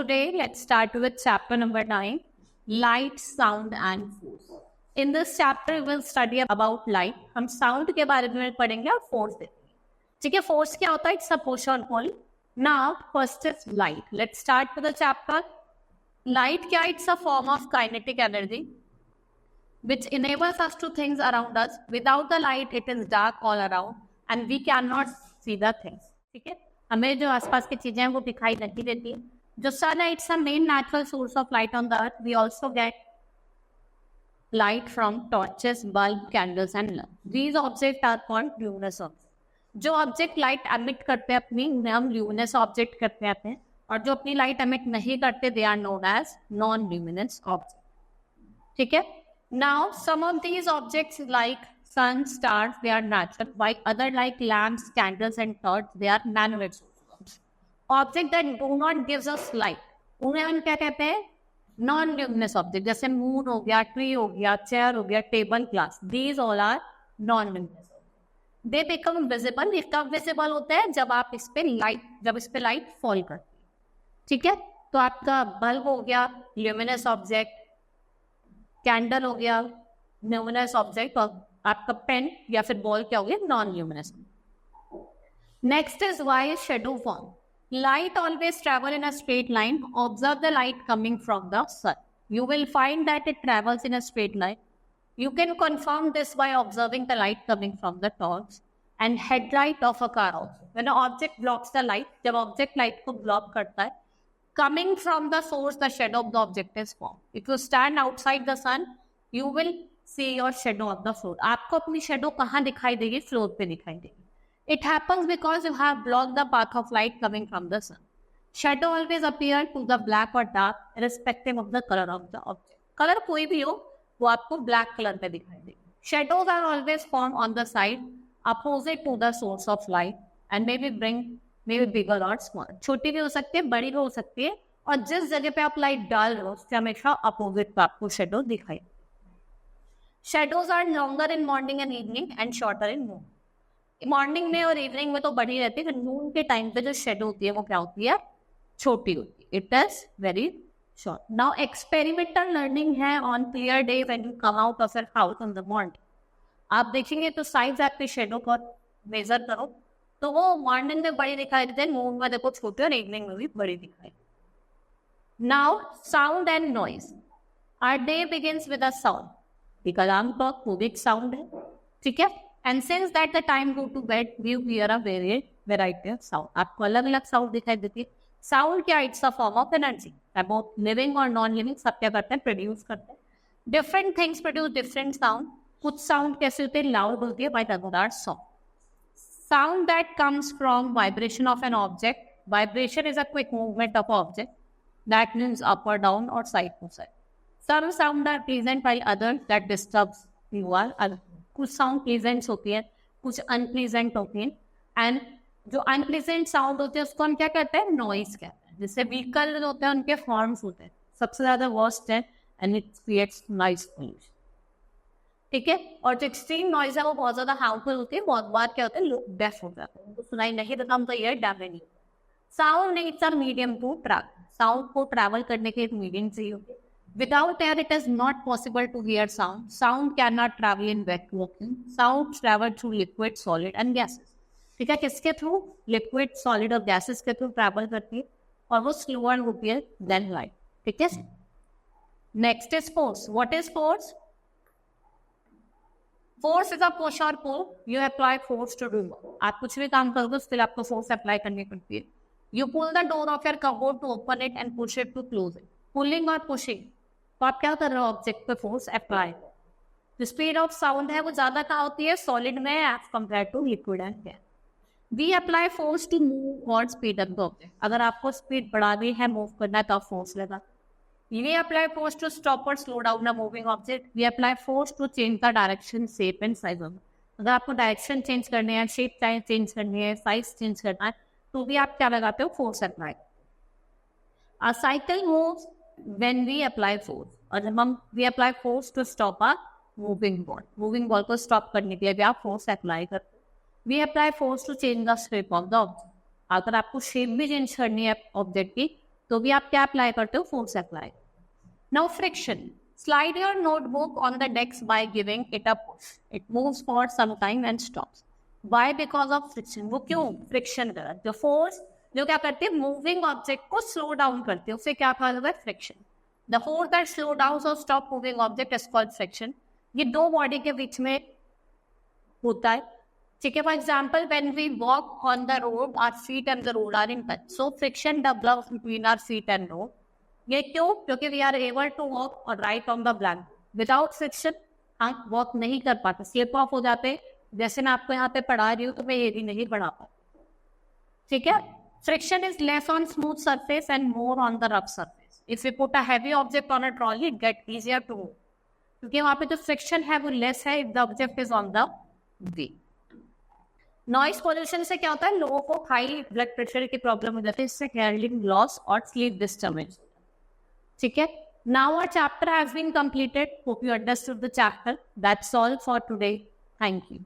today, let's start with chapter number 9, light, sound and force. In this chapter, we will study about light. हम sound के बारे में पढ़ेंगे और force देखेंगे. ठीक है, force क्या होता है? It's a push or pull. Now, first is light. Let's start with the chapter. Light क्या? It's a form of kinetic energy which enables us to things around us. Without the light, it is dark all around and we cannot see the things. ठीक है, हमें जो आसपास की चीजें हैं वो दिखाई नहीं देती है. जो sun है, it's a main natural source of light on the earth. We also get light from torches, bulb, candles and lamps. These objects are called luminous objects. जो ऑब्जेक्ट लाइट एमिट करते हैं अपनी, उन्हें हम ल्यूमिनस ऑब्जेक्ट कहते हैं, और जो अपनी लाइट एमिट नहीं करते, they are known as non luminous object. ठीक है. Now some of these objects like sun, stars, they are natural, while other like lamps, candles and torch, they are man-made sources. Object that do not gives us light, उन्हें हम क्या कहते हैं? Non luminous object. जैसे moon हो गया, tree हो गया, चेयर हो गया, table, glass. These all are non luminous. They become visible. ये कब विजिबल होता है? जब आप इस पे लाइट फॉल करती है. ठीक है. तो आपका बल्ब हो गया ल्यूमिनस ऑब्जेक्ट, कैंडल हो गया ल्यूमिनस ऑब्जेक्ट, और आपका पेन या फिर बॉल क्या हो गया? Non luminous. Next is why shadow form. Light always travel in a straight line. Observe the light coming from the sun. You will find that it travels in a straight line. You can confirm this by observing the light coming from the torch and headlight of a car also. When an object blocks the light, जब object light को block करता है, coming from the source, the shadow of the object is formed. If you stand outside the sun, you will see your shadow of the floor. आपको अपनी shadow कहाँ दिखाई देगी? Floor पे दिखाई देगी. It happens because you have blocked the path of light coming from the sun. Shadow always appear to the black or dark, irrespective of the color of the object. Color कोई भी हो, वो आपको black color पे दिखाई देगी. Shadows are always formed on the side opposite to the source of light and maybe bigger or small. छोटी भी हो सकती है, बड़ी भी हो सकती है, और जिस जगह पे आप लाइट डाल रहे हो उससे हमेशा अपोजिट पे आपको शेडो दिखाई. Shadows are longer in morning and evening and shorter in noon. Morning में और इवनिंग में तो बड़ी रहती है, नून के टाइम पे जो शेडो होती है वो क्या होती है? छोटी होती है. It is very short. Now experimental learning है on clear day when you come out of your house in the morning. आप देखेंगे तो साइज आपके शेडो को मेजर करो तो वो मॉर्निंग में बड़ी दिखाई देते हैं, नून में देखो छोटे, और इवनिंग में भी बड़ी दिखाई. Now sound and noise. Our day begins with a sound. एक अलार्म क्लॉक वो भी एक साउंड है. ठीक है. And since that the time go to bed, we hear a variety of sound. आपको अलग अलग साउंड दिखाई देती है. साउंड क्या? It's a form of energy. Both living और नॉन लिविंग सब क्या करते हैं? प्रोड्यूस करते हैं. Different things produce different sound. कुछ साउंड कैसे होते हैं? लाउड होती है, by other are soft. Sound that comes from vibration of an object. Vibration is a quick movement of object that moves up और डाउन और side to side. Some sound are pleasant while others that disturbs you are. कुछ sound pleasant होती है, कुछ unpleasant होती है. And जो unpleasant sound होते हैं उसको हम क्या कहते हैं? नॉइज कहते हैं. जैसे व्हीकल होते हैं उनके हॉर्न्स होते हैं, सबसे ज्यादा वर्स्ट है, and it creates noise pollution. ठीक है. और जो एक्सट्रीम नॉइज है वो बहुत ज्यादा हार्मफुल होती है. बहुत बार क्या होता है? लोग डेफ हो जाते हैं, उनको सुनाई नहीं देता, उनका ईयर डैमेज नहीं. Sound needs a medium to travel. Sound को ट्रैवल करने के एक मीडियम चाहिए होती है. Without air, it is not possible to hear sound. Sound cannot travel in vacuum. Sound travel through liquid, solid and gases. ठीक है. किसके थ्रू? लिक्विड, सॉलिड और गैसेस के थ्रू ट्रैवल करती है, और वो स्लोअर होती है देन लाइट. ठीक है. Next is force. What is force? Force is a push or pull. You apply force to do. आप कुछ भी काम करोगे उसके लिए आपको फोर्स अप्लाई करनी पड़ती है. You pull the door of your cupboard to open it and push it to close it. Pulling और पुशिंग. तो आप क्या कर रहे हो? ऑब्जेक्ट पे फोर्स अप्लाई. जो स्पीड ऑफ साउंड है वो ज्यादा कहाँ होती है? सॉलिड में as compared to liquid and gas. We apply force to move और स्पीड अप द ऑब्जेक्ट. अगर आपको स्पीड बढ़ानी है, मूव करना है, तो आप फोर्स लगा. We apply force to stop or slow down a moving object. We apply force to change the direction, shape and size of. अगर आपको डायरेक्शन चेंज करनी है, शेप चेंज करनी है, साइज चेंज करना है, तो भी आप क्या लगाते हो? Force apply. A cycle moves when we apply force. और जब हम we apply force to stop a moving ball को stop करने के लिए भी आप force apply करते हो. We apply force to change the shape of the object. अगर आपको shape भी change करनी है object की, तो भी आप क्या अप्लाई करते हो, force apply. Now friction, slide your notebook on the desk by giving it a push. It moves for some time and stops. Why? Because of friction. वो क्यों फ्रिक्शन कर रहा है? जो फोर्स जो क्या करती है, मूविंग ऑब्जेक्ट को स्लो डाउन करती है, उसे क्या कहा जाता है, friction. The force that slow down or stop moving object is called friction. ये दो बॉडी के बीच में होता है, ठीक है। For example, when we walk on the road, our feet and the road are in touch, so friction develops between our feet and road. ये क्यों? क्योंकि we are able to walk or write on the blank. Without friction हम walk नहीं कर पाते, slip of हो जाते। जैसे मैं आपको यहाँ पे पढ़ा रही हूँ तो मैं ये भी नहीं पढ़ा पाती, ठीक है। Friction is less on smooth surface and more on the rough surface. If we put a heavy object on a trolley, it get easier to move, क्योंकि वहाँ पे जो फ्रिक्शन है वो लेस है if the object is on the way. Noise pollution से क्या होता है, लोगों को हाई ब्लड प्रेशर की प्रॉब्लम हो जाती है, इससे हेयरिंग लॉस और स्लीप डिस्टर्बेंस, ठीक है। Now our chapter has been completed. Hope you understood the chapter. That's all for today. Thank you.